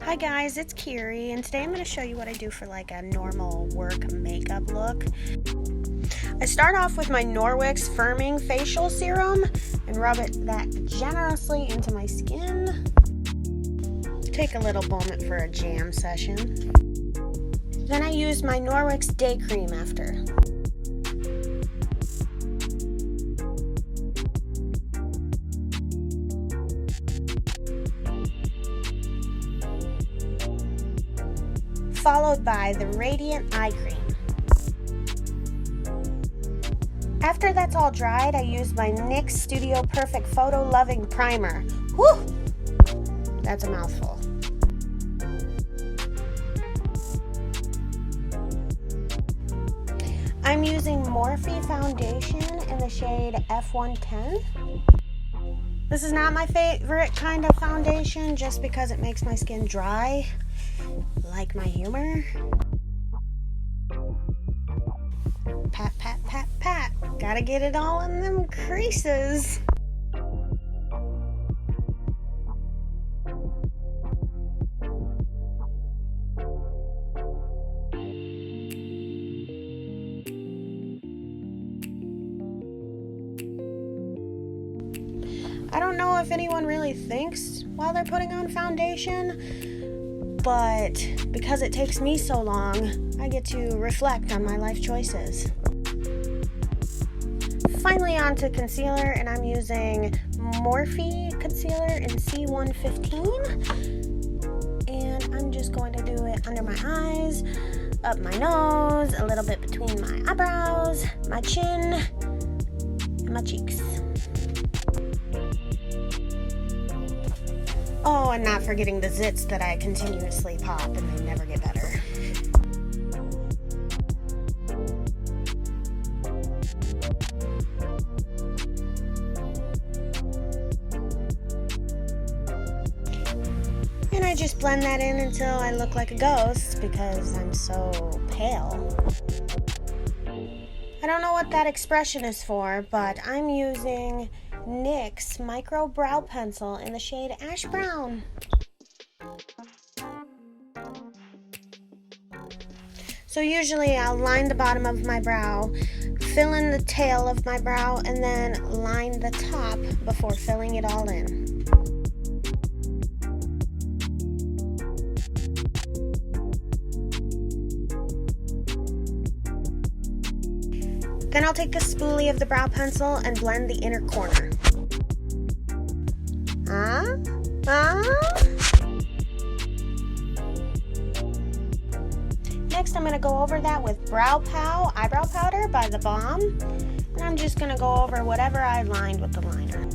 Hi guys, it's Kiri, and today I'm going to show you what I do for like a normal work makeup look. I start off with my Norwex Firming Facial Serum and rub that generously into my skin. Take a little moment for a jam session. Then I use my Norwex Day Cream after. Followed by the Radiant Eye Cream. After that's all dried, I use my NYX Studio Perfect Photo Loving Primer. Whew! That's a mouthful. I'm using Morphe foundation in the shade F110. This is not my favorite kind of foundation just because it makes my skin dry. Like my humor. Pat, pat, pat, pat. Gotta get it all in them creases. I don't know if anyone really thinks while they're putting on foundation, but because it takes me so long, I get to reflect on my life choices. Finally, on to concealer, and I'm using Morphe concealer in C115, and I'm just going to do it under my eyes, up my nose, a little bit between my eyebrows, my chin, and my cheeks. Oh, and not forgetting the zits that I continuously pop and they never get better. And I just blend that in until I look like a ghost because I'm so pale. I don't know what that expression is for, but I'm using NYX Micro Brow Pencil in the shade Ash Brown. So usually I'll line the bottom of my brow, fill in the tail of my brow, and then line the top before filling it all in. Then I'll take a spoolie of the brow pencil and blend the inner corner. Next, I'm going to go over that with Brow Pow Eyebrow Powder by The Balm. And I'm just going to go over whatever I lined with the liner.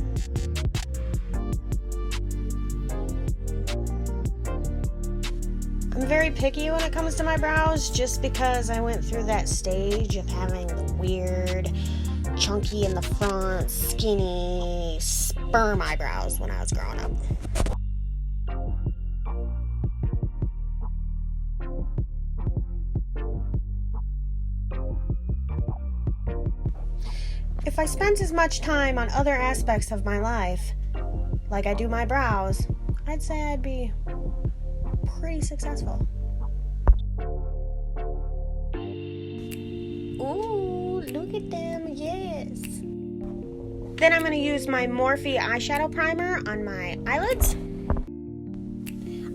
I'm very picky when it comes to my brows just because I went through that stage of having the weird, chunky in the front, skinny, sperm eyebrows when I was growing up. If I spent as much time on other aspects of my life, like I do my brows, I'd say I'd be pretty successful. Ooh, look at them, yes. Then I'm going to use my Morphe eyeshadow primer on my eyelids.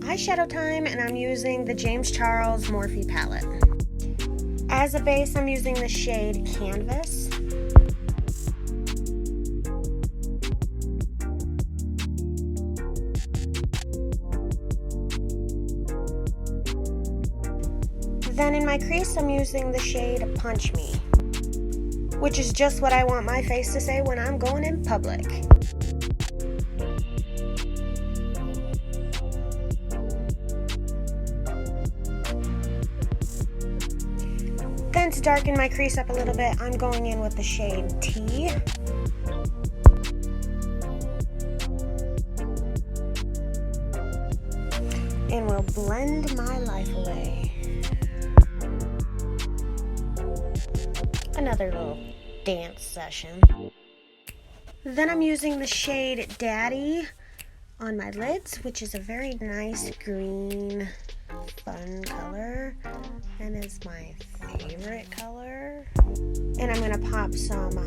Eyeshadow time, and I'm using the James Charles Morphe palette. As a base, I'm using the shade Canvas. Then in my crease, I'm using the shade Punch Me, which is just what I want my face to say when I'm going in public. Then to darken my crease up a little bit, I'm going in with the shade T. And we'll blend my life away. Another little dance session. Then I'm using the shade Daddy on my lids, which is a very nice green, fun color, and is my favorite color. And I'm going to pop some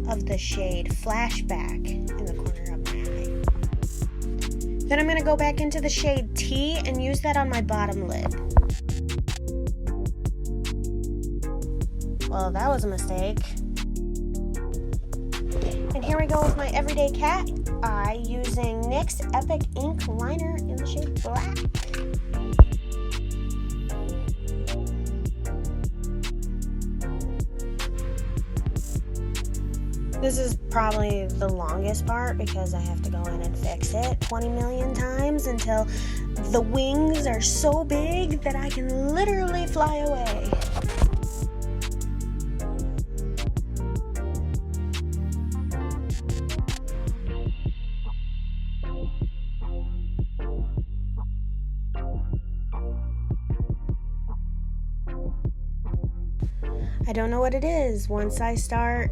of the shade Flashback in the corner of my eye. Then I'm going to go back into the shade T and use that on my bottom lid. Well, that was a mistake. And here we go with my everyday cat eye using NYX Epic Ink Liner in the shade Black. This is probably the longest part because I have to go in and fix it 20 million times until the wings are so big that I can literally fly away. I don't know what it is. Once I start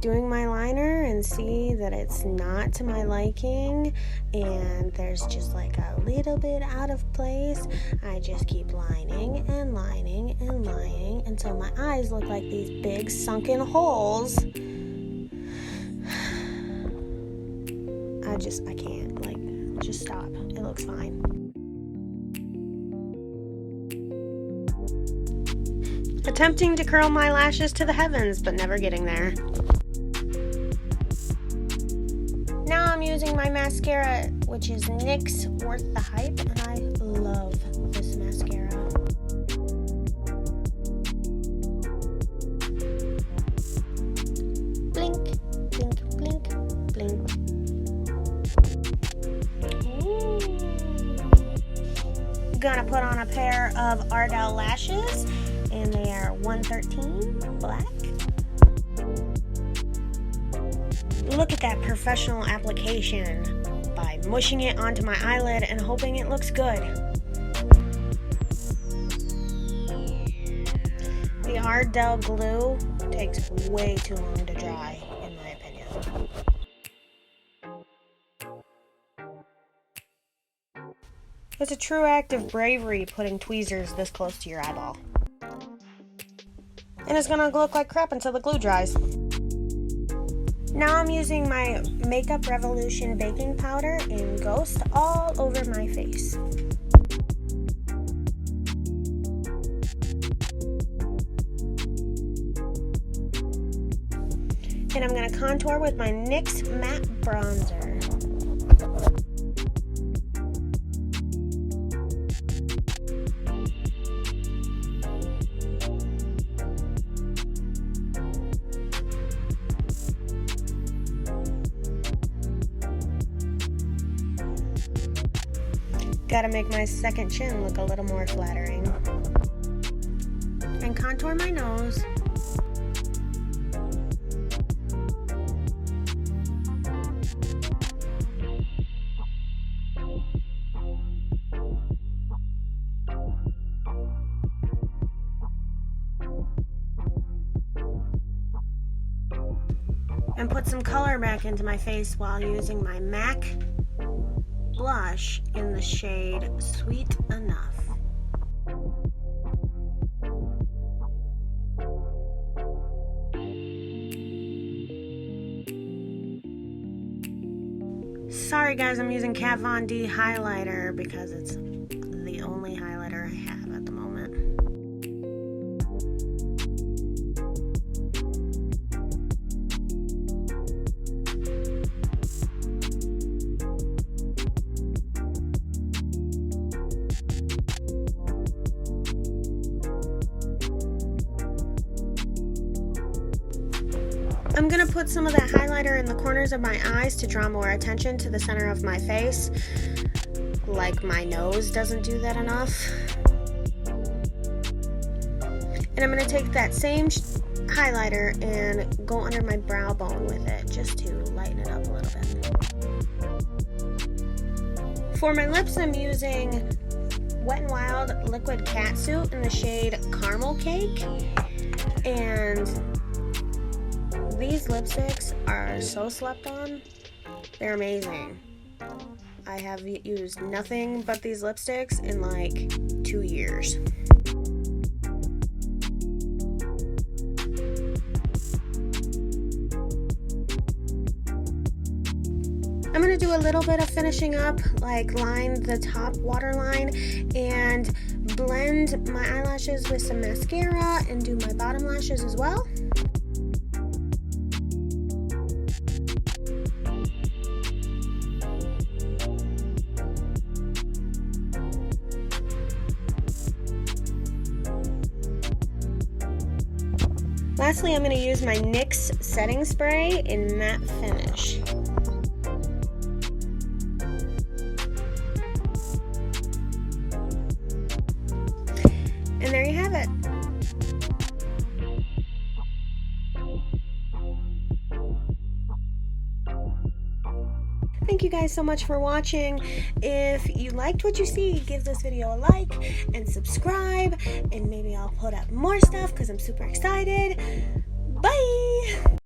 doing my liner and see that it's not to my liking and there's just like a little bit out of place, I just keep lining and lining and lining until my eyes look like these big sunken holes. I can't, like, just stop. It looks fine. Attempting to curl my lashes to the heavens, but never getting there. Now I'm using my mascara, which is NYX Worth the Hype, and I love this mascara. Blink, blink, blink, blink. Ooh. Gonna put on a pair of Ardell lashes, and they are 113 black. Look at that professional application by mushing it onto my eyelid and hoping it looks good. The Ardell glue takes way too long to dry, in my opinion. It's a true act of bravery putting tweezers this close to your eyeball. And it's gonna look like crap until the glue dries. Now I'm using my Makeup Revolution baking powder in Ghost all over my face. And I'm gonna contour with my NYX Matte Bronzer. Gotta make my second chin look a little more flattering. And contour my nose. And put some color back into my face while using my MAC blush in the shade Sweet Enough. Sorry guys, I'm using Kat Von D highlighter because it's the only highlighter I have at the moment. I'm going to put some of that highlighter in the corners of my eyes to draw more attention to the center of my face. Like my nose doesn't do that enough. And I'm going to take that same highlighter and go under my brow bone with it just to lighten it up a little bit. For my lips, I'm using Wet n Wild Liquid Catsuit in the shade Caramel Cake. And these lipsticks are so slept on. They're amazing. I have used nothing but these lipsticks in like 2 years. I'm going to do a little bit of finishing up, like line the top waterline and blend my eyelashes with some mascara and do my bottom lashes as well. Lastly, I'm going to use my NYX setting spray in matte finish. And there you have it. Thank you guys so much for watching. If you liked what you see, give this video a like and subscribe, and maybe I'll put up more stuff because I'm super excited. Bye!